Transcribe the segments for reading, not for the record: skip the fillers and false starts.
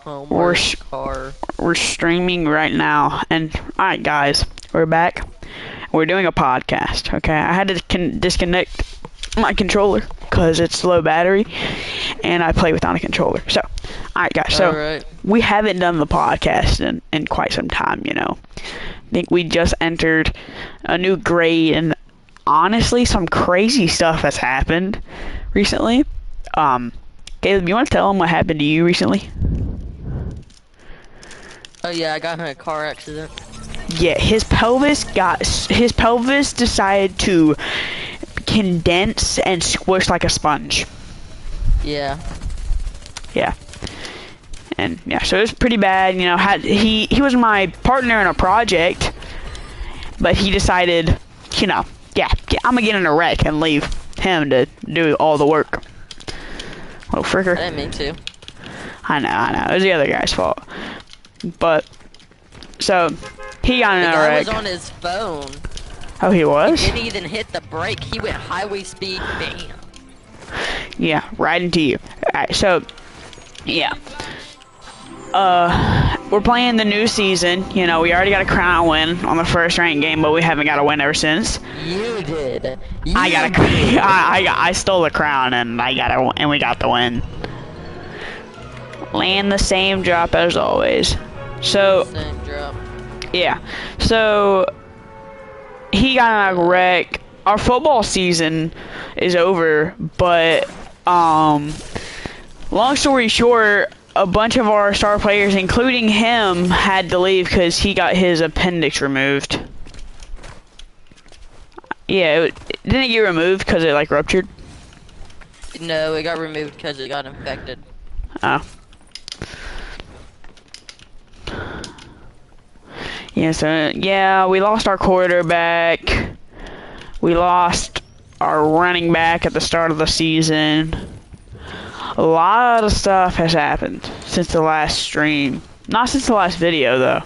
We're Homework car. we're streaming right now, and all right, guys, we're back. We're doing a podcast. Okay, I had to disconnect my controller because it's low battery, and I play without a controller. So, all right, guys. So Alright. we haven't done the podcast in quite some time. I think we just entered a new grade, and honestly, some crazy stuff has happened recently. Caleb, you want to tell them what happened to you recently? Oh yeah, I got in a car accident. Yeah, his pelvis decided to condense and squish like a sponge. Yeah. Yeah. And yeah, so it was pretty bad. He was my partner in a project, but he decided, I'm gonna get in a wreck and leave him to do all the work. Little fricker. I didn't mean to. I know. It was the other guy's fault. But so he got in The a guy wreck. was on his phone. Oh, he was? He didn't even hit the brake. He went highway speed. Bam. Yeah, right into you. Alright, so yeah. We're playing the new season. We already got a crown win on the first ranked game, but we haven't got a win ever since. You did. I stole the crown and we got the win. Land the same drop as always. So Same drop. yeah. So he got in a wreck. Our football season is over, but long story short, a bunch of our star players, including him, had to leave because he got his appendix removed. Yeah, didn't it get removed because it like ruptured? No, it got removed because it got infected. Oh. Yeah, so yeah, we lost our quarterback. We lost our running back at the start of the season. A lot of stuff has happened since the last stream. Not since the last video, though.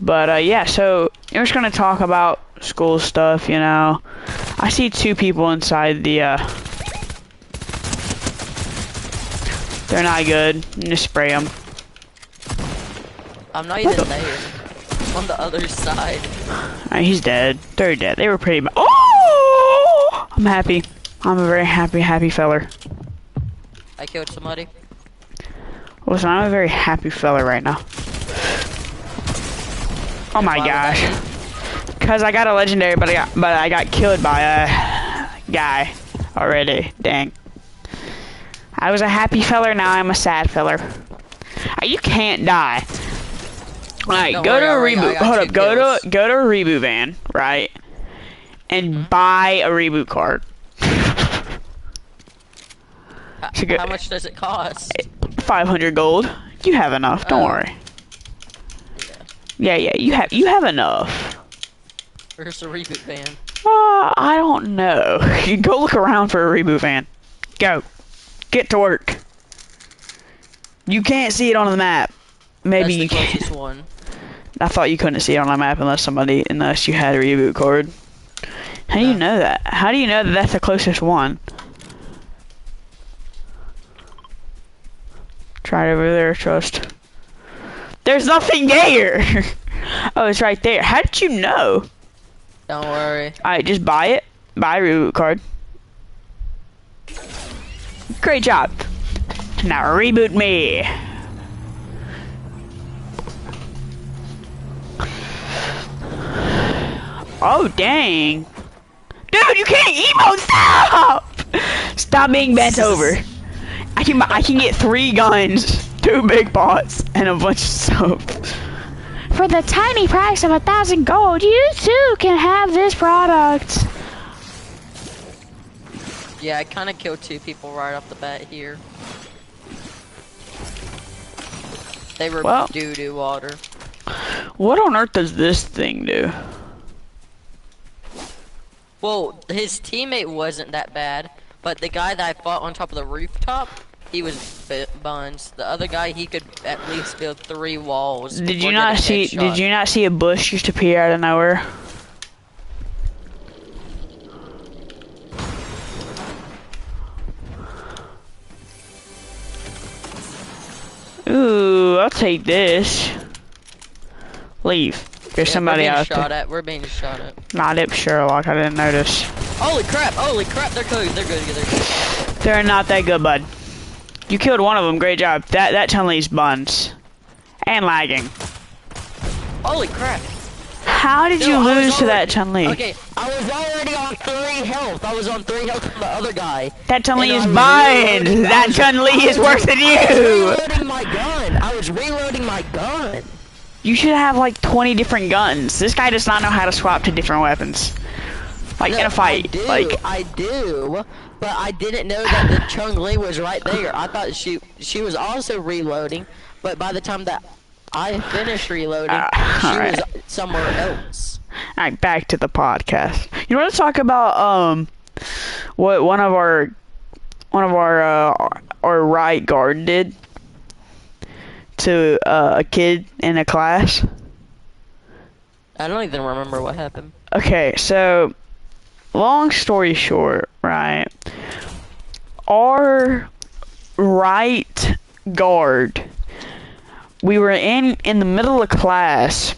But, yeah, so we're just going to talk about school stuff, I see two people inside the, They're not good. Just spray them. I'm not even there. I'm on the other side. Alright, he's dead. They're dead. They were pretty bad. Oh! I'm happy. I'm a very happy feller. I killed somebody. Listen, I'm a very happy fella right now. Oh my Why would gosh. that Cause I got a legendary, but I got killed by a guy already. Dang. I was a happy feller, now I'm a sad feller. You can't die. Alright, Don't go to a worry, reboot. I got Hold two up, go kills. to a reboot van, right? And buy a reboot card. So go- How much does it cost? 500 gold. You have enough. Don't Oh. worry. Yeah. You have enough. Where's the reboot van? I don't know. You go look around for a reboot van. Go. Get to work. You can't see it on the map. Maybe That's you the can. closest one. I thought you couldn't see it on the map unless you had a reboot card. How do you know that? How do you know that that's the closest one? Try it over there, trust. There's nothing there! Oh, it's right there. How did you know? Don't worry. Alright, just buy it. Buy a reboot card. Great job. Now reboot me. Oh, dang. Dude, you can't emote! Stop! Stop being bent over. I can get 3 guns, 2 big pots, and a bunch of soap. For the tiny price of 1,000 gold, you too can have this product. Yeah, I kind of killed 2 people right off the bat here. They were Well. doo-doo water. What on earth does this thing do? Well, his teammate wasn't that bad, but the guy that I fought on top of the rooftop, he was buns. The other guy, he could at least build 3 walls. Did you before not getting see? headshot. Did you not see a bush just appear out of nowhere? Ooh, I'll take this. Leave. There's somebody out there. We're being shot at. Not it, Sherlock. I didn't notice. Holy crap! Holy crap! They're good. They're good. They're good. They're not that good, bud. You killed one of them. Great job. That Chun-Li's buns. And lagging. Holy crap! How did you lose to that Chun-Li? Okay, I was already on 3 health. I was on 3 health from the other guy. That Chun-Li is bind. That Chun-Li is worse than you. Reloading my gun. I was reloading my gun. You should have like 20 different guns. This guy does not know how to swap to different weapons. Like in a fight. I do, but I didn't know that the Chun-Li was right there. I thought she was also reloading, but by the time that I finished reloading, she was somewhere else. Alright, back to the podcast. You want to talk about what one of our right guard did to a kid in a class? I don't even remember what happened. Okay, so long story short, right? Our right guard, we were in the middle of class,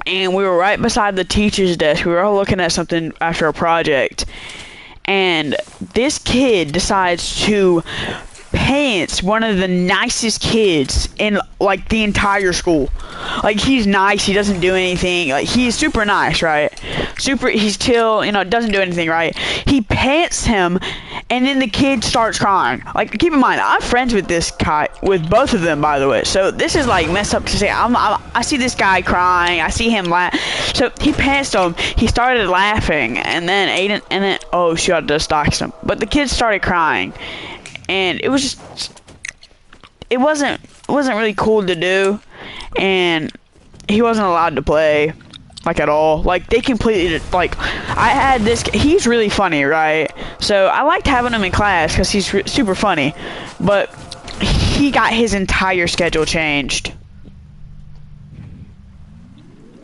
and we were right beside the teacher's desk. We were all looking at something after a project, and this kid decides to pants one of the nicest kids in like the entire school. Like, he's nice, he doesn't do anything, like he's super nice, right? He's chill, you know, doesn't do anything, right? He pants him, and then the kid starts crying. Like, keep in mind, I'm friends with this guy, with both of them, by the way, so this is like messed up to say. I see this guy crying, I see him laugh, so he pantsed him, he started laughing, and then oh shoot, I just doxed him, but the kid started crying. And it was just, it wasn't really cool to do, and he wasn't allowed to play, like, at all. Like, they completely, like, I had this, he's really funny, right? So I liked having him in class because he's super funny, but he got his entire schedule changed.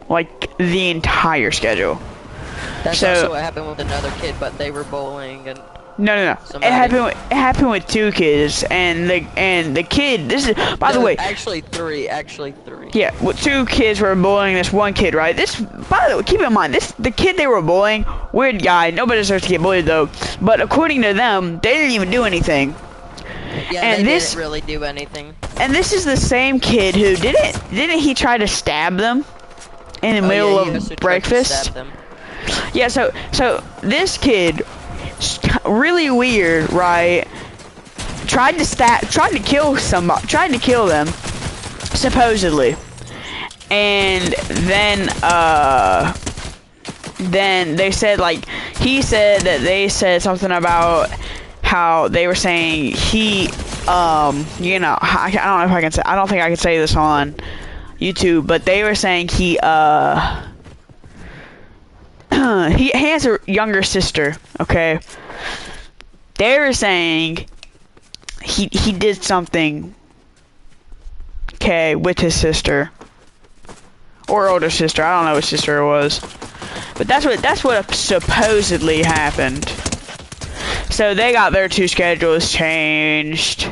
Like, the entire schedule. That's also what happened with another kid, but they were bowling and... No. It happened with 2 kids, and the kid. This is, by the way. Actually three. Yeah, well, 2 kids were bullying this one kid, right? By the way, keep in mind, the kid they were bullying, weird guy. Nobody deserves to get bullied though. But according to them, they didn't even do anything. Yeah, and they didn't really do anything. And this is the same kid who didn't he try to stab them in the middle of breakfast? Yeah, so this kid, really weird, right? Tried to kill them, supposedly, and then they said, like, he said that they said something about how they were saying he, you know, I don't know if I can say, I don't think I can say this on YouTube, but they were saying he has a younger sister, okay? They were saying he did something, okay, with his sister. Or older sister, I don't know what sister it was. But that's what supposedly happened. So they got their 2 schedules changed.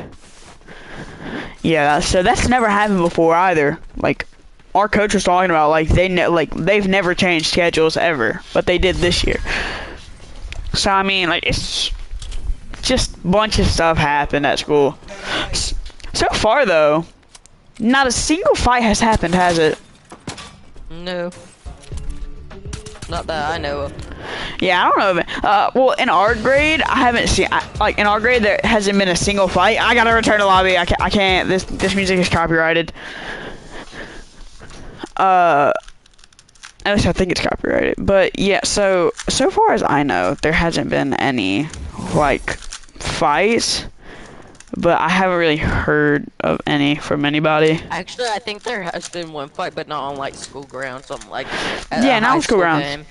Yeah, so that's never happened before either. Like, our coach was talking about, like, they've never changed schedules ever, but they did this year. So I mean, like, it's just a bunch of stuff happened at school. So far though, not a single fight has happened, has it? No. Not that I know of. Yeah, I don't know. Well, in our grade, I haven't seen, like, in our grade, there hasn't been a single fight. I gotta return to lobby. I can't. This music is copyrighted. At least I think it's copyrighted. But yeah, so far as I know, there hasn't been any, like, fights. But I haven't really heard of any from anybody. Actually, I think there has been one fight, but not on, like, school grounds. On, like, yeah, not on school grounds. Game.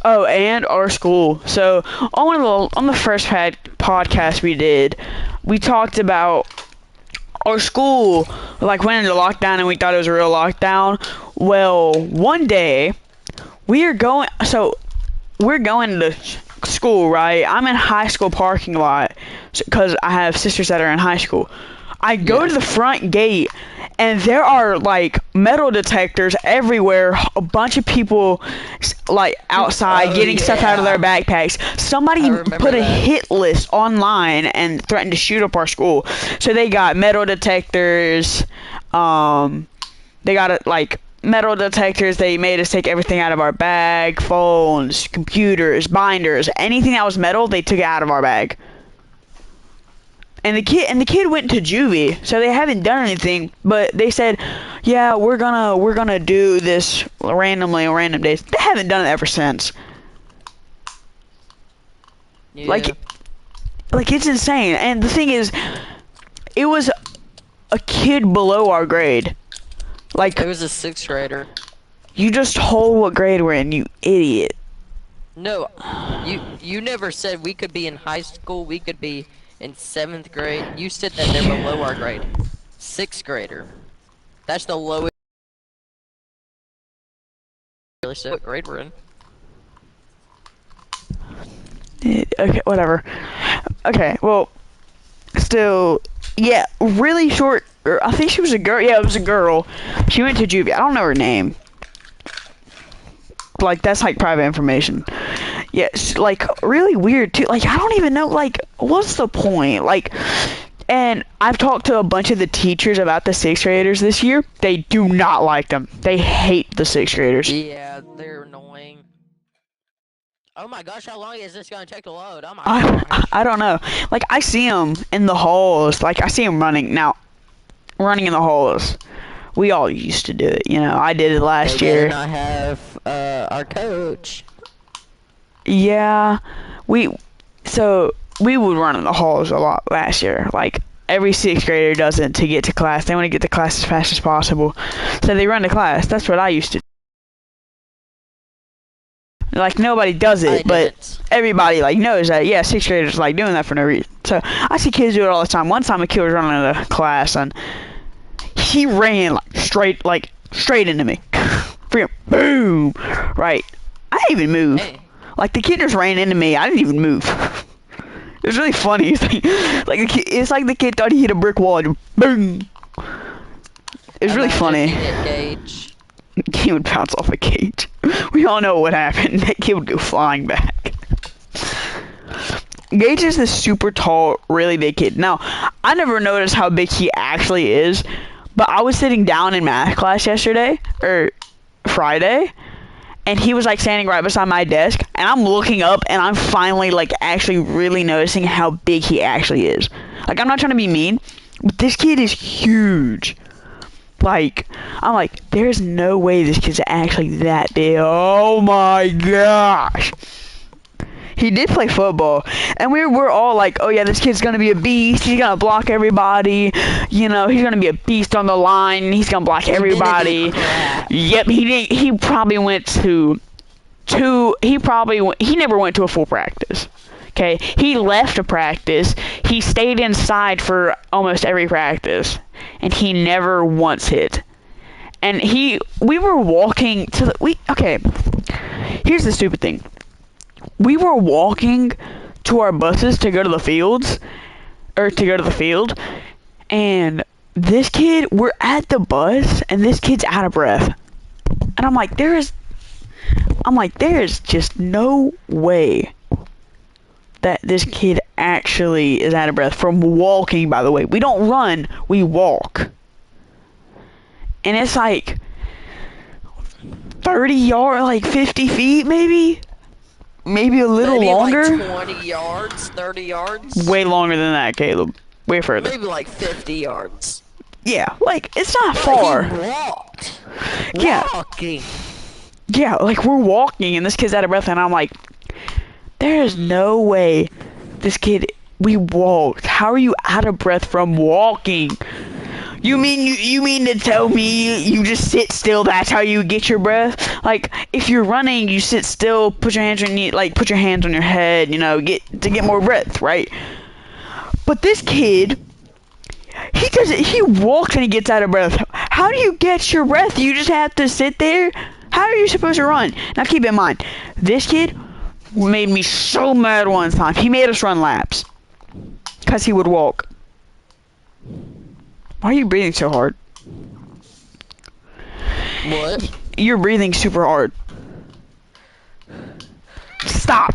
Oh, and our school. So on the first podcast we did, we talked about our school, like, went into lockdown, and we thought it was a real lockdown. Well, one day we're going to school, right? I'm in high school parking lot because I have sisters that are in high school. I go to the front gate, and there are like metal detectors everywhere. A bunch of people like outside getting stuff out of their backpacks. Somebody put a hit list online and threatened to shoot up our school. So they got metal detectors. They got like metal detectors. They made us take everything out of our bag: phones, computers, binders, anything that was metal. They took it out of our bag. And the kid went to juvie, so they haven't done anything. But they said, yeah, we're gonna do this randomly on random days. They haven't done it ever since. Yeah. Like it's insane. And the thing is, it was a kid below our grade. Like, it was a 6th grader. You just told what grade we're in, you idiot. No, you never said we could be in high school. We could be in 7th grade. You said that they're below our grade. 6th grader. That's the lowest. Really said what grade we're in. Okay, whatever. Okay, well, still, yeah, really short. I think she was a girl. Yeah, it was a girl. She went to juvie. I don't know her name. Like, that's like private information. Yes, like really weird too. Like, I don't even know. Like, what's the point? Like, and I've talked to a bunch of the teachers about the 6th graders this year. They do not like them. They hate the 6th graders. Yeah, they're annoying. Oh my gosh, how long is this gonna take to load? Oh my gosh. I don't know. Like, I see them in the halls. Like, I see them running in the halls. We all used to do it, you know. I did it last year. And I have our coach. Yeah, we would run in the halls a lot last year. Like, every 6th grader does it to get to class. They want to get to class as fast as possible, so they run to class. That's what I used to do. Like, nobody does it, but everybody like knows that. Yeah, 6th graders like doing that for no reason. So I see kids do it all the time. One time a kid was running into class and he ran straight into me. Freaking boom! Right. I didn't even move. Hey. Like, the kid just ran into me. I didn't even move. It was really funny. It's like the kid thought he hit a brick wall and boom. It was really funny. He would bounce off a cage. We all know what happened. That kid would go flying back. Gage is this super tall, really big kid. Now, I never noticed how big he actually is, but I was sitting down in math class Friday, and he was like standing right beside my desk, and I'm looking up, and I'm finally like actually really noticing how big he actually is. Like, I'm not trying to be mean, but this kid is huge. Like, I'm like, there's no way this kid's actually that big. Oh my gosh. He did play football, and we're all like, oh yeah, this kid's gonna be a beast. He's gonna block everybody. You know, he's gonna be a beast on the line. He's gonna block everybody. Yep, he probably went to he never went to a full practice. Okay, he left a practice. He stayed inside for almost every practice, and he never once hit. And we were walking to okay, here's the stupid thing. We were walking to our buses to go to the field, and this kid, we're at the bus, and this kid's out of breath. And I'm like, there is just no way that this kid actually is out of breath from walking, by the way. We don't run, we walk. And it's like 30 yards, like 50 feet maybe? Maybe a little longer? Like 20 yards, 30 yards? Way longer than that, Caleb. Way further. Maybe like 50 yards. Yeah, like, it's not far. He walked. Yeah. Walking. Yeah, like, we're walking, and this kid's out of breath, and I'm like, there is no way we walked. How are you out of breath from walking? You mean to tell me you just sit still, that's how you get your breath? Like, if you're running, you sit still, put your hands on your head, you know, get more breath, right? But this kid, he walks and he gets out of breath. How do you get your breath? You just have to sit there? How are you supposed to run? Now keep in mind, this kid made me so mad one time. He made us run laps. 'Cause he would walk. Why are you breathing so hard? What? You're breathing super hard. Stop.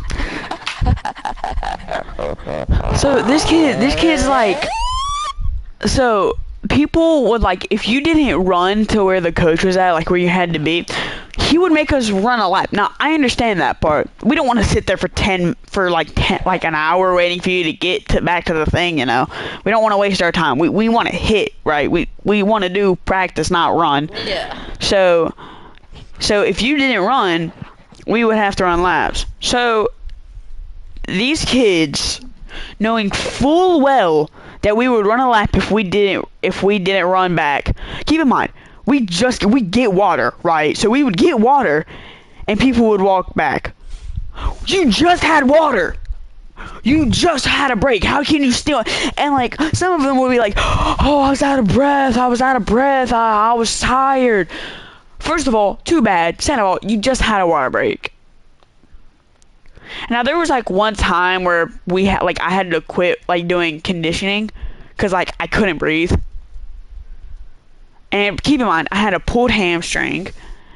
So this kid's like, so people would like, if you didn't run to where the coach was at, like where you had to be, he would make us run a lap. Now I understand that part. We don't want to sit there for like an hour waiting for you to get back to the thing. You know, we don't want to waste our time. We want to hit, right? We want to do practice, not run. Yeah. So if you didn't run, we would have to run laps. So these kids, knowing full well that we would run a lap if we didn't run back. Keep in mind, we get water, right? So we would get water and people would walk back. You just had water. You just had a break. How can you still? And like some of them would be like, "Oh, I was out of breath. I was tired." First of all, too bad. Second of all, you just had a water break. Now there was like one time where I had to quit like doing conditioning because like I couldn't breathe. And keep in mind, I had a pulled hamstring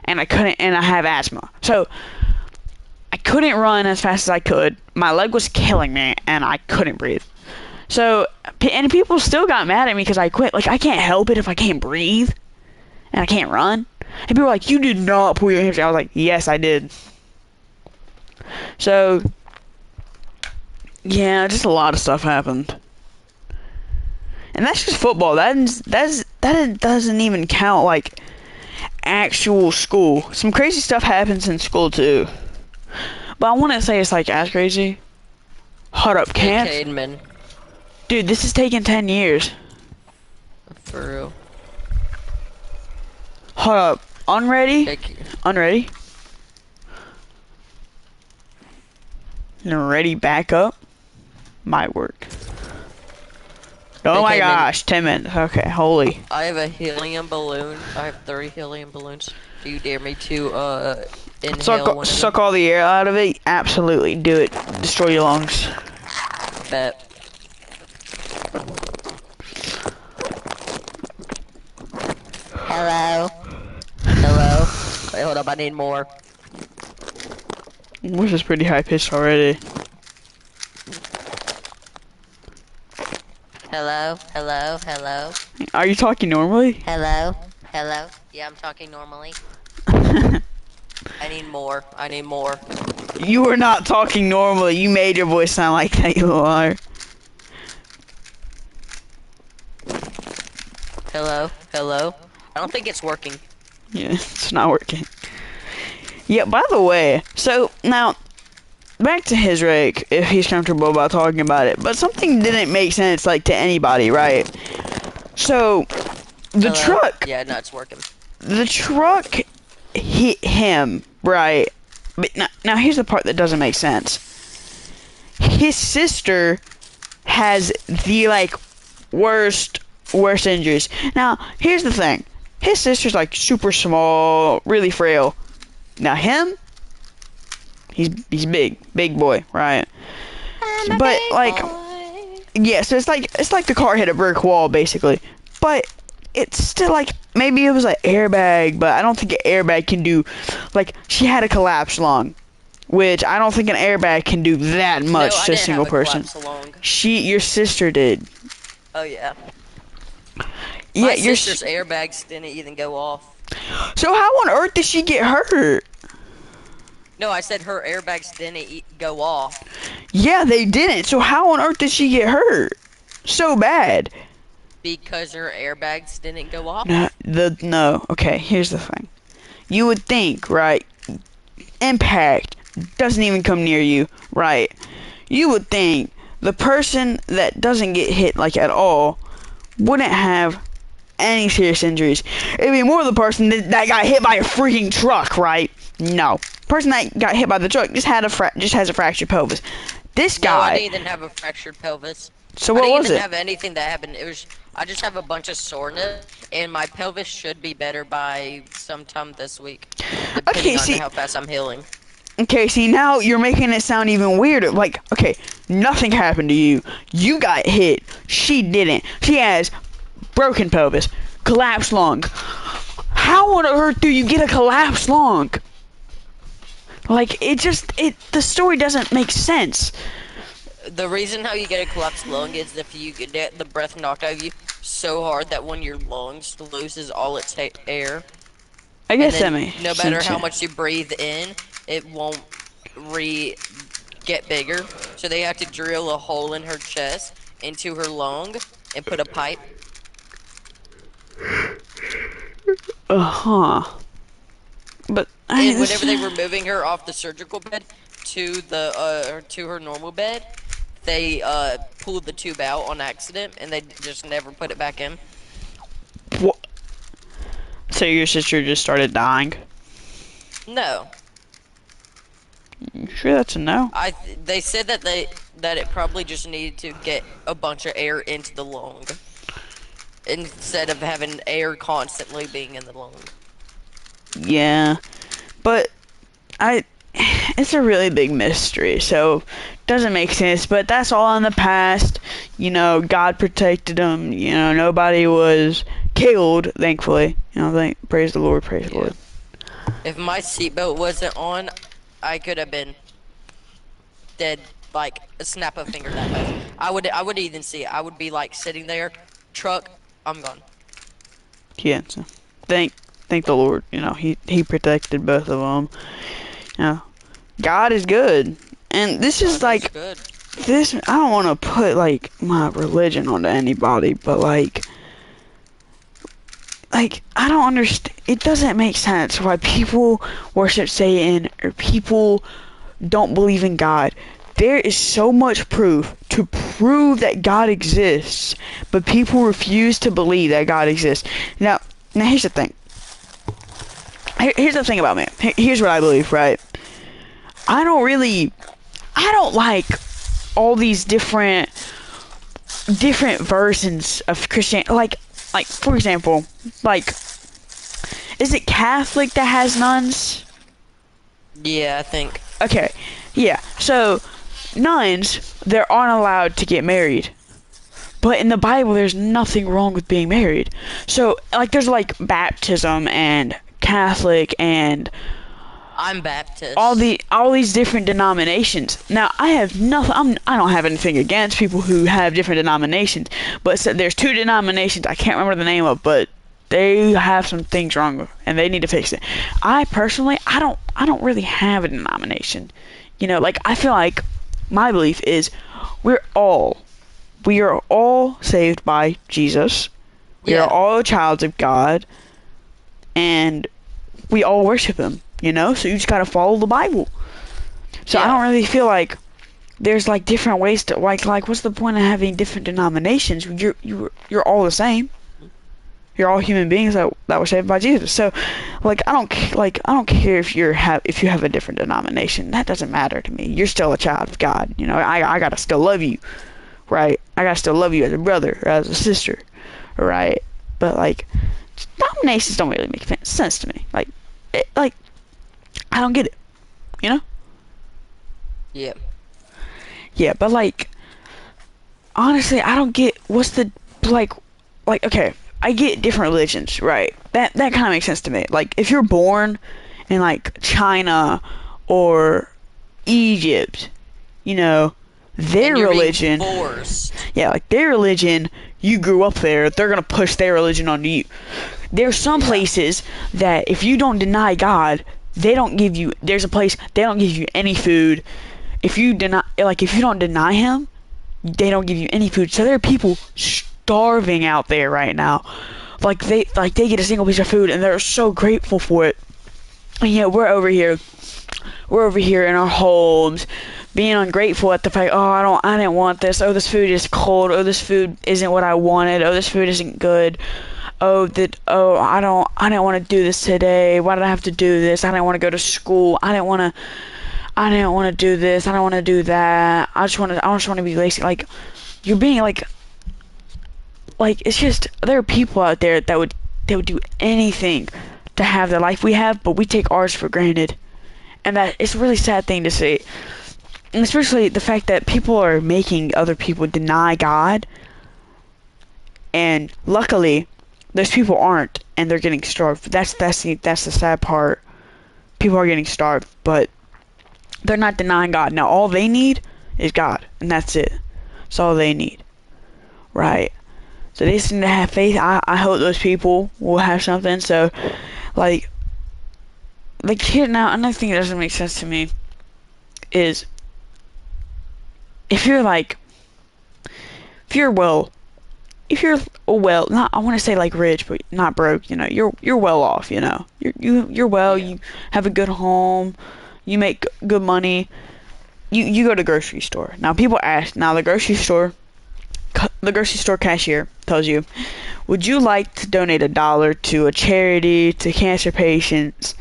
and I have asthma. So I couldn't run as fast as I could. My leg was killing me and I couldn't breathe. So, and people still got mad at me because I quit. Like, I can't help it if I can't breathe and I can't run. And people were like, "You did not pull your hamstring." I was like, "Yes, I did." So, yeah, just a lot of stuff happened. And that's just football. That doesn't even count, like, actual school. Some crazy stuff happens in school, too. But I want to say it's, like, as crazy. Hold up, can't? Cademan. Dude, this is taking 10 years. For real. Hold up. Unready? Unready? And ready back up. Might work. Oh my gosh, 10 minutes. Okay, holy. I have a helium balloon. I have 30 helium balloons. Do you dare me to inhale Suck all the air out of it? Absolutely. Do it. Destroy your lungs. Bet. Hello? Hello? Wait, hold up, I need more. Which is pretty high pitched already. Hello? Hello? Hello? Are you talking normally? Hello? Hello? Yeah, I'm talking normally. I need more. I need more. You were not talking normally. You made your voice sound like that, you are. Hello? Hello? I don't think it's working. Yeah, it's not working. Yeah, by the way, so now back to his rake, if he's comfortable about talking about it. But something didn't make sense, like, to anybody, right? So, the truck... Yeah, no, it's working. The truck hit him, right? But now here's the part that doesn't make sense. His sister has the, like, worst injuries. Now, here's the thing. His sister's, like, super small, really frail. Now, him... He's big boy, right? But like, yeah, so it's like the car hit a brick wall basically. But it's still like maybe it was an airbag, but I don't think an airbag can do like she had a collapsed lung, which I don't think an airbag can do that much to a single person. Your sister did. Oh yeah. Yeah, my sister's airbags didn't even go off. So how on earth did she get hurt? No, I said her airbags didn't go off. Yeah, they didn't. So how on earth did she get hurt? So bad. Because her airbags didn't go off? No. Okay, here's the thing. You would think, right? Impact doesn't even come near you, right? You would think the person that doesn't get hit, like, at all wouldn't have any serious injuries. It'd be more the person that got hit by a freaking truck, right? No. Person that got hit by the truck just has a fractured pelvis. This guy. No, I didn't even have a fractured pelvis. So what was it? I didn't even have anything that happened. I just have a bunch of soreness, and my pelvis should be better by sometime this week, depending on how fast I'm healing. Okay, see, now you're making it sound even weirder. Like, okay, nothing happened to you. You got hit. She didn't. She has broken pelvis, collapsed lung. How on earth do you get a collapsed lung? Like, the story doesn't make sense. The reason how you get a collapsed lung is if you get the breath knocked out of you so hard that when your lungs loses all its air, I and guess that then makes no matter sense. how much you breathe in, it won't get bigger. So they have to drill a hole in her chest into her lung and put a pipe. Uh-huh. But And whenever they were moving her off the surgical bed to her normal bed, they pulled the tube out on accident and they just never put it back in. What? So your sister just started dying? No. You sure that's a no? They said that it probably just needed to get a bunch of air into the lung instead of having air constantly being in the lung. Yeah. But it's a really big mystery, so doesn't make sense. But that's all in the past. You know, God protected them. You know, nobody was killed, thankfully. You know, praise the Lord, praise the Lord. If my seatbelt wasn't on, I could have been dead like a snap of a finger that way. I would even see it. I would be like sitting there, truck, I'm gone. Yeah. So thank the Lord. You know, he protected both of them. You know, God is good, and this is like good. this. I don't want to put like my religion onto anybody, but like I don't understand. It doesn't make sense why people worship Satan or people don't believe in God. There is so much proof to prove that God exists, but people refuse to believe that God exists. Now here's the thing. Here's the thing about me. Here's what I believe, right? I don't like all these different versions of Christianity. Like for example, like, is it Catholic that has nuns? Yeah, I think. Okay, yeah. So nuns, they aren't allowed to get married. But in the Bible, there's nothing wrong with being married. So like, there's like baptism and Catholic and I'm Baptist. all these different denominations. Now, I have nothing. I don't have anything against people who have different denominations, but there's two denominations I can't remember the name of, but they have some things wrong and they need to fix it. I personally, I don't really have a denomination. You know, like, I feel like my belief is we are all saved by Jesus. We are all childs of God, and we all worship Him. You know, so you just gotta follow the Bible. So I don't really feel like there's like different ways to like what's the point of having different denominations? You're all the same. You're all human beings that were saved by Jesus. So like I don't care if you have a different denomination. That doesn't matter to me. You're still a child of God. You know, I gotta still love you, right? I gotta still love you as a brother or as a sister, right? But like denominations don't really make sense to me. Like I don't get it, you know? Yeah. Yeah, but like, honestly, I don't get what's the, like, okay, I get different religions, right? That kind of makes sense to me. Like, if you're born in, like, China or Egypt, you know, their religion, yeah, like, their religion, you grew up there, they're gonna push their religion onto you. There's some places that if you don't deny God, they don't give you, there's a place, they don't give you any food. If you don't deny Him, they don't give you any food. So there are people starving out there right now. Like they get a single piece of food and they're so grateful for it. And yet we're over here in our homes, being ungrateful at the fact, oh, I didn't want this. Oh, this food is cold. Oh, this food isn't what I wanted. Oh, this food isn't good. I didn't want to do this today. Why did I have to do this? I didn't want to go to school. I didn't want to do this. I don't want to do that. I just want to be lazy. Like, you're being like, it's just, there are people out there that would do anything to have the life we have, but we take ours for granted. And that, it's a really sad thing to see. And especially the fact that people are making other people deny God. And luckily, those people aren't, and they're getting starved. That's the sad part. People are getting starved, but they're not denying God. Now, all they need is God, and that's it. That's all they need, right? So they just need to have faith. I hope those people will have something. So, like here now, another thing that doesn't make sense to me is if you're well, not, I want to say like rich, but not broke. You know, you're well off. You know, you're well. Yeah. You have a good home. You make good money. You go to the grocery store. Now people ask. Now the grocery store cashier tells you, "Would you like to donate $1 to a charity to cancer patients?"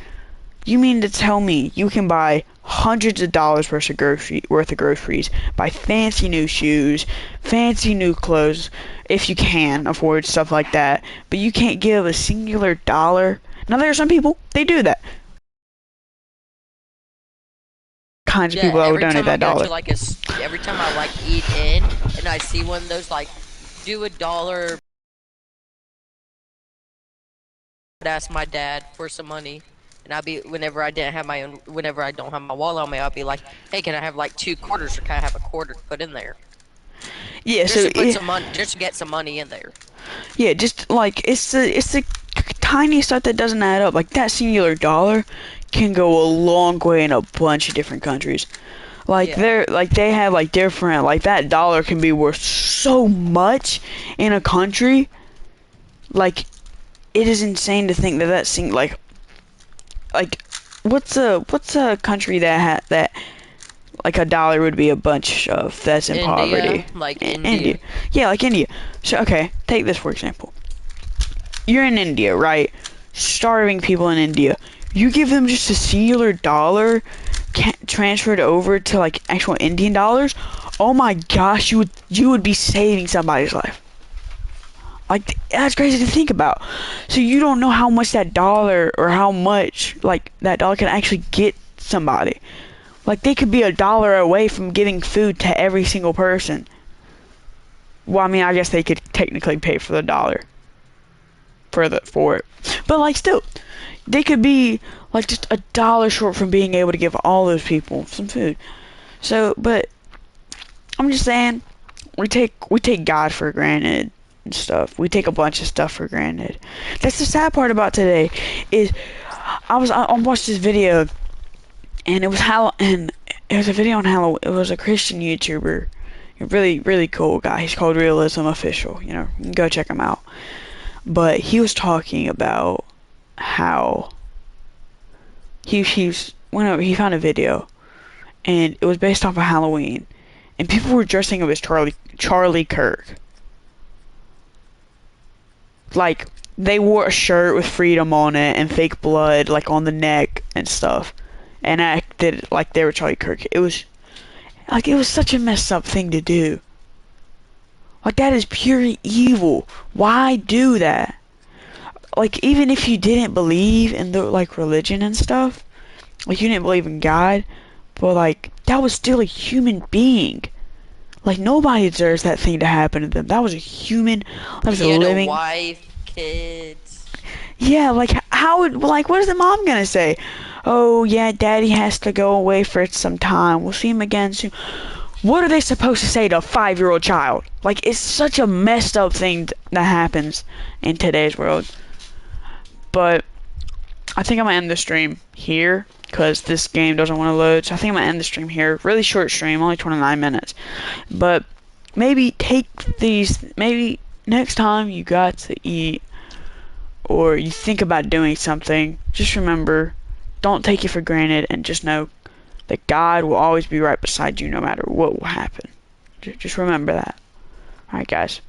You mean to tell me you can buy hundreds of dollars worth of groceries, buy fancy new shoes, fancy new clothes, if you can afford stuff like that, but you can't give a singular dollar? Now there are some people, they do that. Kinds of people that would donate that dollar. Every time I like eat in and I see one of those like do $1, I'd ask my dad for some money. And I'll be, whenever I don't have my wallet on me, I'll be like, hey, can I have like 2 quarters, or can I have a quarter to put in there? Yeah, just so to put some money, just to get some money in there. Yeah, just like it's the tiny stuff that doesn't add up. Like that singular dollar can go a long way in a bunch of different countries. Like Yeah. they have like different, like that dollar can be worth so much in a country. Like it is insane to think like what's a country that like a dollar would be a bunch of that's in India, poverty? like India. Yeah, like India. So okay, take this for example. You're in India, right? Starving people in India. You give them just a singular dollar transferred over to like actual Indian dollars. Oh my gosh, you would be saving somebody's life. Like that's crazy to think about. So you don't know how much that dollar or how much like that dollar can actually get somebody. Like they could be $1 away from giving food to every single person. Well, I mean, I guess they could technically pay for the dollar for it, but like still, they could be like just $1 short from being able to give all those people some food. So, but I'm just saying, we take God for granted and stuff. We take a bunch of stuff for granted. That's the sad part about today. Is I watched this video, and it was a video on Halloween. It was a Christian YouTuber, a really really cool guy. He's called Realism Official. You know, you can go check him out. But he was talking about how he found a video, and it was based off of Halloween, and people were dressing up as Charlie Kirk. Like they wore a shirt with freedom on it and fake blood like on the neck and stuff, and acted like they were Charlie Kirk. It was such a messed up thing to do. Like that is pure evil. Why do that? Like even if you didn't believe in the like religion and stuff, like you didn't believe in God, but like that was still a human being. Like nobody deserves that thing to happen to them. That was a human. That was He had living. a wife, kids. Yeah, like what is the mom gonna say? Oh yeah, Daddy has to go away for some time. We'll see him again soon. What are they supposed to say to a 5-year-old child? Like it's such a messed up thing that happens in today's world. But I think I'm gonna end the stream here because this game doesn't want to load. So I think I'm gonna end the stream here. Really short stream, only 29 minutes. But maybe maybe next time you got to eat or you think about doing something, just remember, don't take it for granted, and just know that God will always be right beside you no matter what will happen. Just remember that. Alright guys.